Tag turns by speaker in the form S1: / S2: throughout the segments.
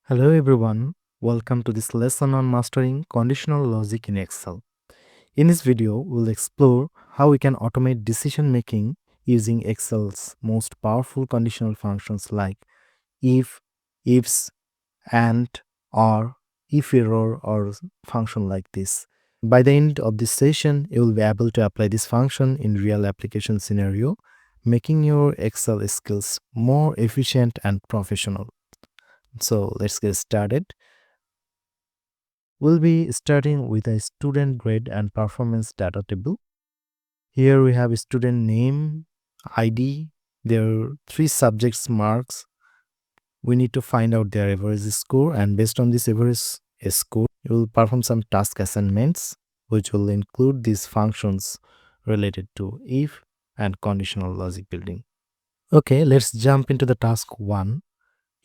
S1: Hello everyone, welcome to this lesson on mastering conditional logic in Excel. In this video, we'll explore how we can automate decision making using Excel's most powerful conditional functions like if, ifs, and, or, if error, or function like this. By the end of this session, you will be able to apply this function in real application scenario, making your Excel skills more efficient and professional. So let's get started. We'll be starting with a student grade and performance data table. Here we have a student name, ID, their three subjects marks. We need to find out their average score, and based on this average score, you will perform some task assignments which will include these functions related to if and conditional logic building. Okay, let's jump into the task 1.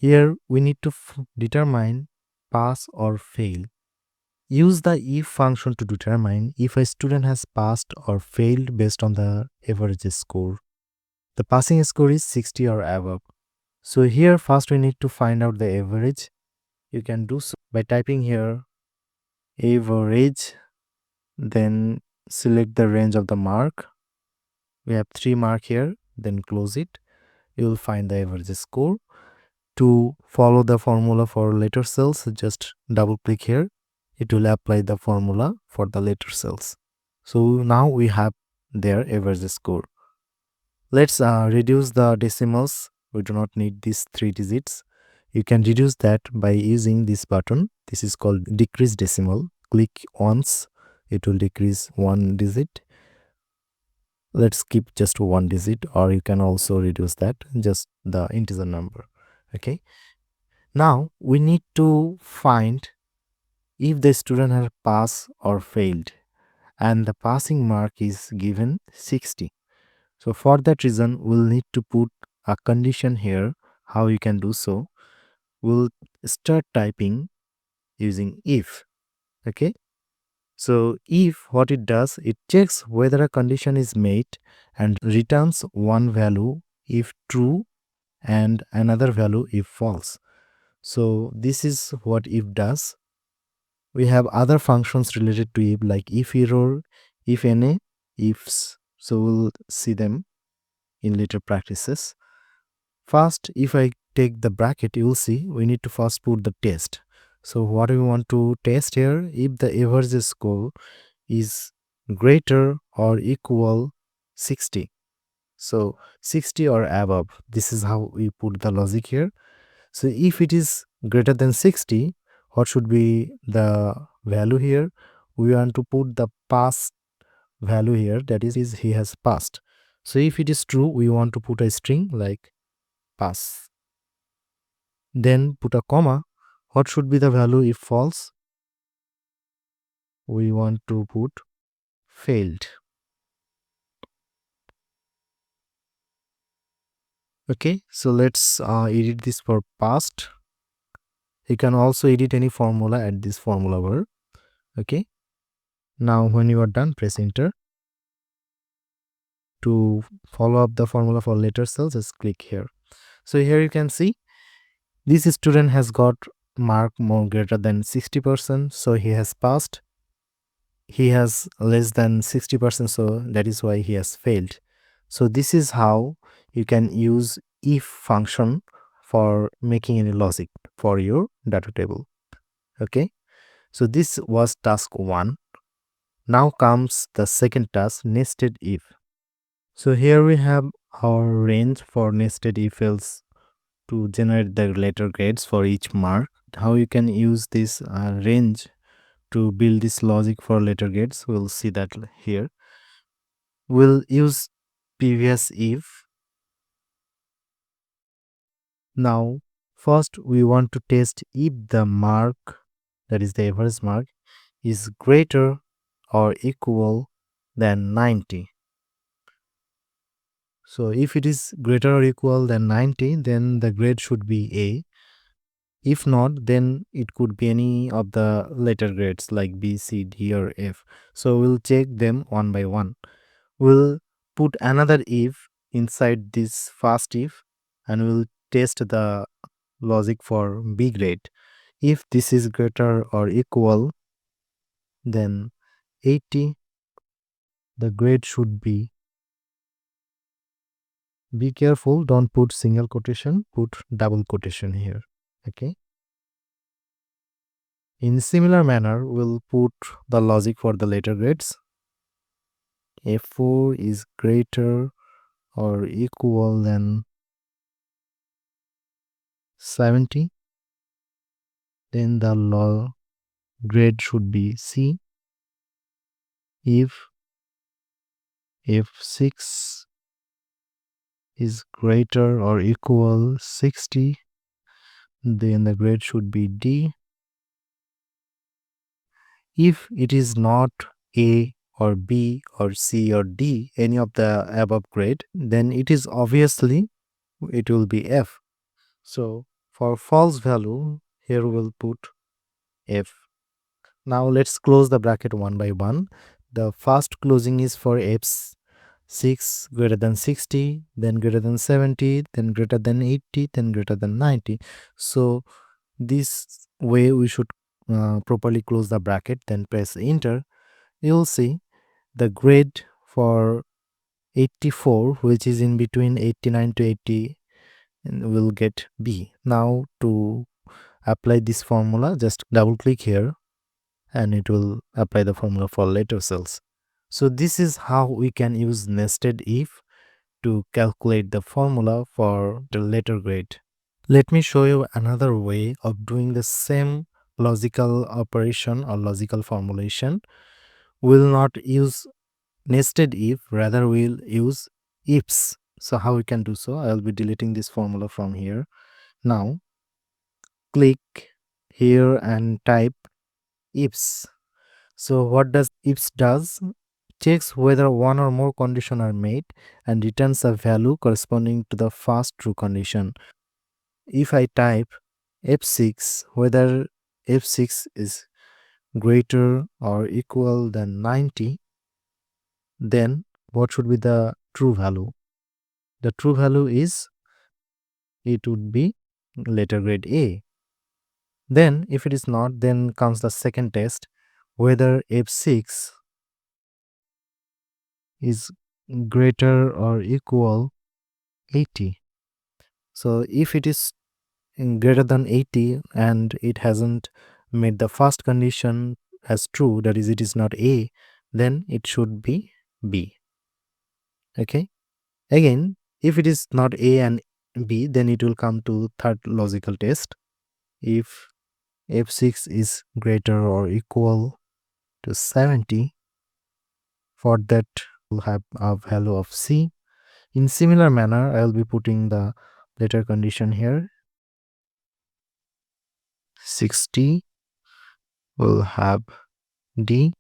S1: Here we need to determine pass or fail. Use the if function to determine if a student has passed or failed based on the average score. The passing score is 60 or above. So here first we need to find out the average. You can do so by typing here average, then select the range of the mark. We have 3 mark here, then close it. You will find the average score. To follow the formula for later cells, just double click here. It will apply the formula for the later cells. So now we have their average score. Let's reduce the decimals. We do not need these 3 digits. You can reduce that by using this button. This is called decrease decimal. Click once, it will decrease 1 digit. Let's keep just 1 digit, or you can also reduce that, just the integer number. Okay. Now we need to find if the student has passed or failed, and the passing mark is given 60. So for that reason, we'll need to put a condition here. How you can do so? We'll start typing using if. Okay. So if what it does, it checks whether a condition is met and returns one value if true and another value if false. So this is what if does. We have other functions related to if like if error, if any, ifs. So we'll see them in later practices. First, if I take the bracket, you will see we need to first put the test. So what do we want to test here? If the average score is greater or equal 60. So 60 or above. This is how we put the logic here. So if it is greater than 60, what should be the value here? We want to put the pass value here, that is he has passed. So if it is true, we want to put a string like pass. Then put a comma. What should be the value if false? We want to put failed. Okay, so let's edit this for past. You can also edit any formula at this formula bar. Okay, now when you are done, press enter. To follow up the formula for later cells, just click here. So here you can see this student has got mark more greater than 60%, so he has passed. He has less than 60%, so that is why he has failed. So this is how you can use if function for making any logic for your data table. Okay, so this was task 1. Now comes the second task, nested if. So here we have our range for nested if else to generate the letter grades for each mark. How you can use this range to build this logic for letter grades, we'll see that here. We'll use previous if. Now first we want to test if the mark, that is the average mark, is greater or equal than 90. So if it is greater or equal than 90, then the grade should be A. If not, then it could be any of the letter grades like B, C, D, or F. So we'll check them one by one. We'll put another if inside this first if, and we'll test the logic for B grade. If this is greater or equal, then 80, the grade should be careful, don't put single quotation, put double quotation here. Okay. In similar manner, we'll put the logic for the later grades. F4 is greater or equal than 70, then the grade should be C. If F6 is greater or equal 60, then the grade should be D. If it is not A or B or C or D, any of the above grade, then it is obviously it will be F. So for false value, here we'll put F. Now let's close the bracket one by one. The first closing is for F6 greater than 60, then greater than 70, then greater than 80, then greater than 90. So this way we should properly close the bracket, then press enter. You'll see the grade for 84, which is in between 89 to 80, will get B. Now to apply this formula, just double click here and it will apply the formula for later cells. So this is how we can use nested if to calculate the formula for the later grade. Let me show you another way of doing the same logical operation or logical formulation. We'll not use nested if, rather we'll use ifs. So how we can do so? I'll be deleting this formula from here. Now click here and type ifs. So what does ifs does? Checks whether one or more conditions are met and returns a value corresponding to the first true condition. If I type F6, whether F6 is greater or equal than 90, then what should be the true value? The true value is, it would be letter grade A. Then if it is not, then comes the second test, whether F6 is greater or equal 80. So if it is greater than 80 and it hasn't made the first condition as true, that is it is not A, then it should be B. Okay. Again, if it is not A and B, then it will come to third logical test. If F6 is greater or equal to 70, for that we'll have a value of C. In similar manner, I will be putting the later condition here. 60 will have D,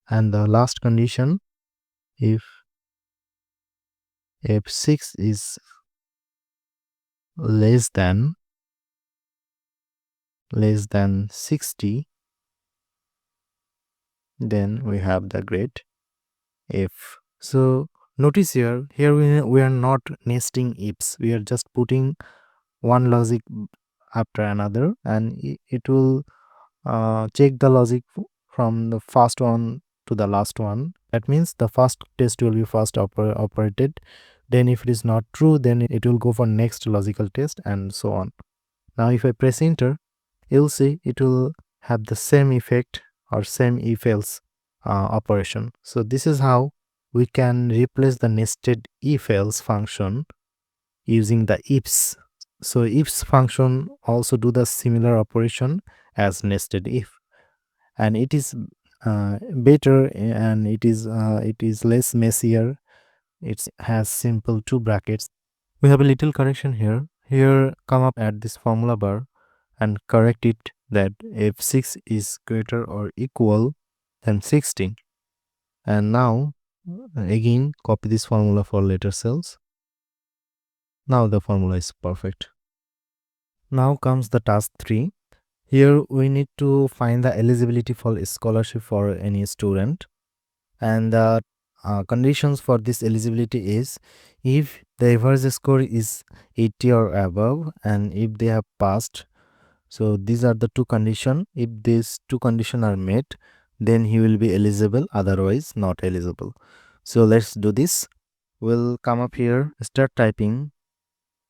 S1: and the last condition, if F6 is less than 60, then we have the grade F. So notice here we are not nesting ifs, we are just putting one logic after another, and it will check the logic from the first one to the last one. That means the first test will be first operated, then if it is not true, then it will go for next logical test, and so on. Now if I press enter, you'll see it will have the same effect or same if else operation. So this is how we can replace the nested if else function using the ifs. So ifs function also do the similar operation as nested if, and it is better, and it is less messier. It has simple two brackets. We have a little correction here. Here come up at this formula bar and correct it that F6 is greater or equal than 60. And now again copy this formula for later cells. Now the formula is perfect. Now comes the task 3. Here we need to find the eligibility for scholarship for any student, and the conditions for this eligibility is if the average score is 80 or above and if they have passed. So these are the two conditions. If these two conditions are met, then he will be eligible, otherwise not eligible. So let's do this. We'll come up here, start typing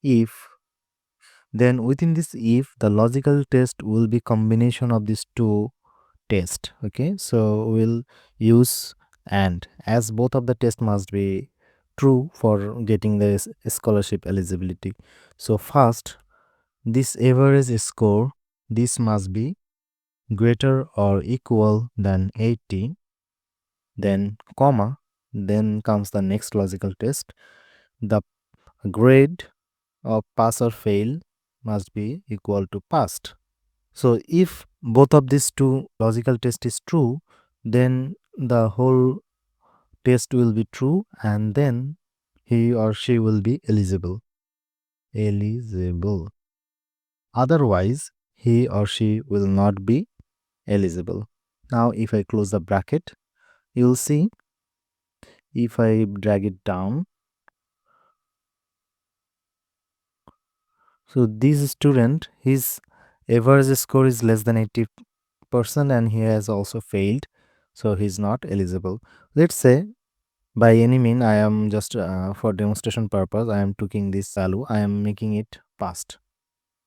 S1: if, then within this if the logical test will be combination of these two tests. Okay, so we'll use and, as both of the tests must be true for getting the scholarship eligibility. So first, this average score, this must be greater or equal than 80, then comma, then comes the next logical test. The grade of pass or fail must be equal to passed. So if both of these two logical test is true, then the whole test will be true and then he or she will be eligible. Eligible. Otherwise, he or she will not be eligible. Now if I close the bracket, you'll see if I drag it down. So this student, his average score is less than 80% and he has also failed. So he's not eligible. Let's say by any mean I am just for demonstration purpose I am taking this value, I am making it passed.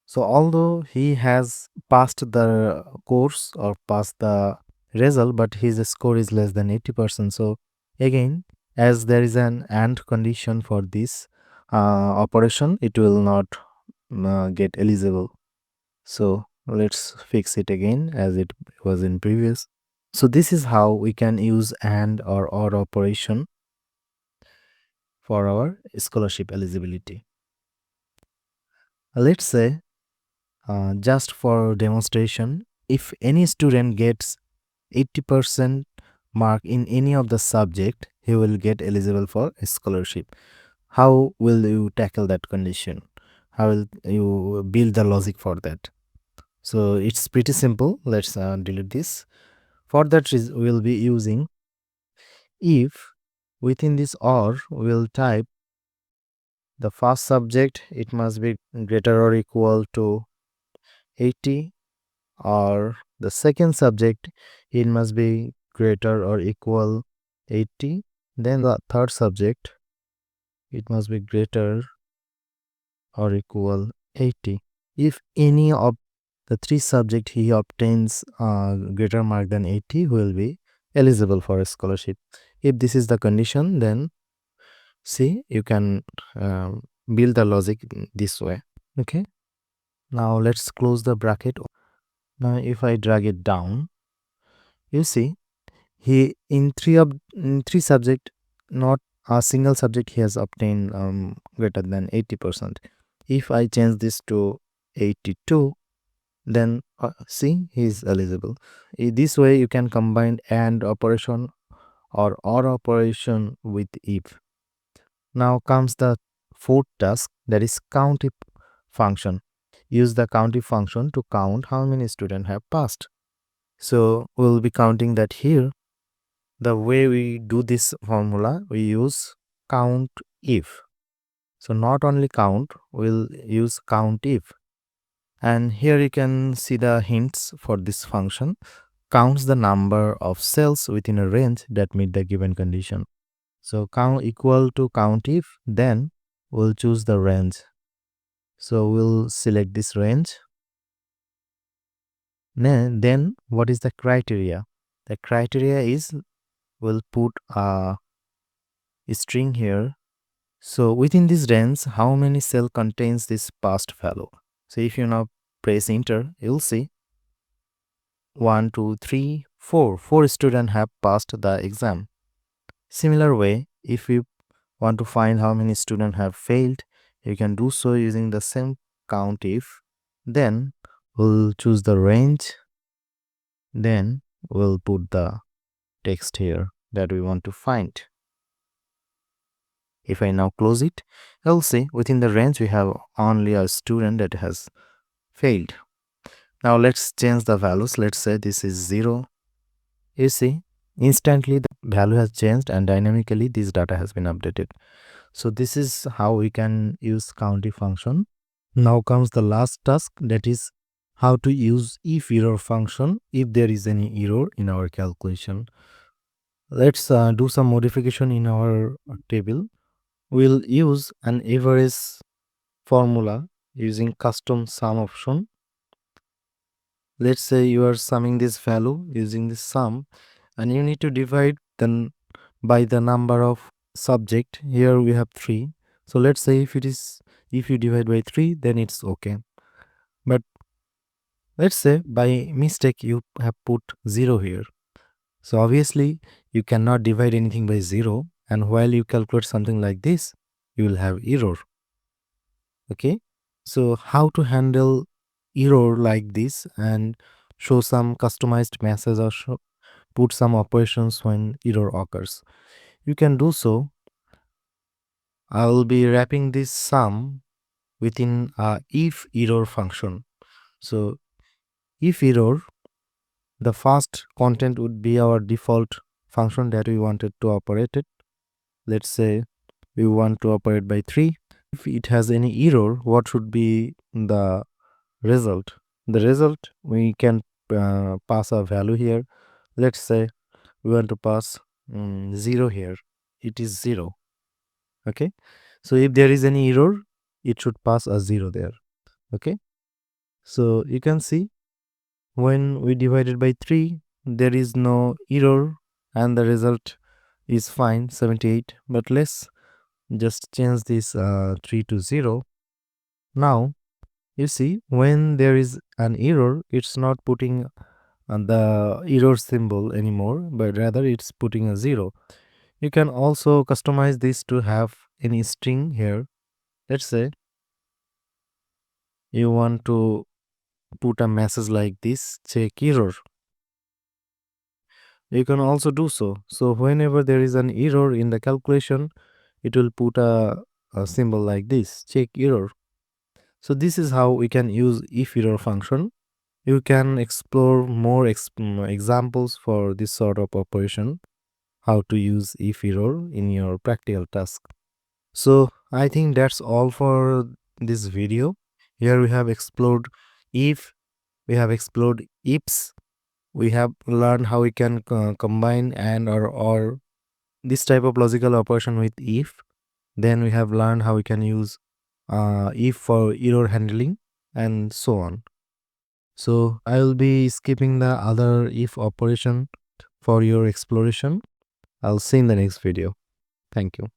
S1: So although he has passed the course or passed the result, but his score is less than 80%. So again, as there is an and condition for this operation, it will not get eligible. So let's fix it again as it was in previous. So this is how we can use and or operation for our scholarship eligibility. Let's say just for demonstration, if any student gets 80% mark in any of the subject, he will get eligible for a scholarship. How will you tackle that condition? How will you build the logic for that? So it's pretty simple. Let's delete this. For that we'll be using if. Within this or, we'll type the first subject, it must be greater or equal to 80, or the second subject, it must be greater or equal 80. Then the third subject, it must be greater or equal 80. If any of the three subject he obtains greater mark than 80, he will be eligible for a scholarship. If this is the condition, then see, you can build the logic this way. Okay, now let's close the bracket. Now if I drag it down, you see he in three subject, not a single subject he has obtained greater than 80%. If I change this to 82, then see, he is eligible. This way you can combine and operation or operation with if. Now comes the fourth task, that is count if function. Use the count if function to count how many students have passed. So we'll be counting that here. The way we do this formula, we use count if. So not only count, we'll use count if. And here you can see the hints for this function. Counts the number of cells within a range that meet the given condition. So count equal to count if, then we'll choose the range. So we'll select this range. Then what is the criteria? The criteria is, we'll put a string here. So within this range, how many cell contains this passed value? So if you now press enter, you'll see 1, 2, 3, 4. 4 students have passed the exam. Similar way, if you want to find how many students have failed, you can do so using the same count if. Then we'll choose the range. Then we'll put the text here that we want to find. If I now close it, you'll see within the range we have only a student that has failed. Now let's change the values. Let's say this is 0. You see, instantly the value has changed and dynamically this data has been updated. So this is how we can use county function. Now comes the last task, that is how to use if error function if there is any error in our calculation. Let's do some modification in our table. We'll use an average formula using custom sum option. Let's say you are summing this value using this sum and you need to divide by the number of subject. Here we have 3. So let's say if you divide by 3, then it's okay. But let's say by mistake you have put 0 here. So obviously you cannot divide anything by 0, and while you calculate something like this, you will have error. Okay? So how to handle error like this and show some customized message or put some operations when error occurs. You can do so. I will be wrapping this sum within a if error function. So if error, the first content would be our default function that we wanted to operate it. Let's say we want to operate by 3. If it has any error, what should be the result? The result, we can pass a value here. Let's say we want to pass 0 here. It is 0. Okay. So if there is any error, it should pass a 0 there. Okay. So you can see when we divided by 3, there is no error and the result is fine, 78. But let's just change this 3 to 0. Now you see when there is an error, it's not putting the error symbol anymore, but rather it's putting a 0. You can also customize this to have any string here. Let's say you want to put a message like this, check error. You can also do so. So whenever there is an error in the calculation, it will put a symbol like this, check error. So this is how we can use if error function. You can explore more examples for this sort of operation, how to use if error in your practical task. So I think that's all for this video. Here we have explored if, we have explored ifs, we have learned how we can combine and or this type of logical operation with if. Then we have learned how we can use if for error handling and so on. So I will be skipping the other if operation for your exploration. I'll see you in the next video. Thank you.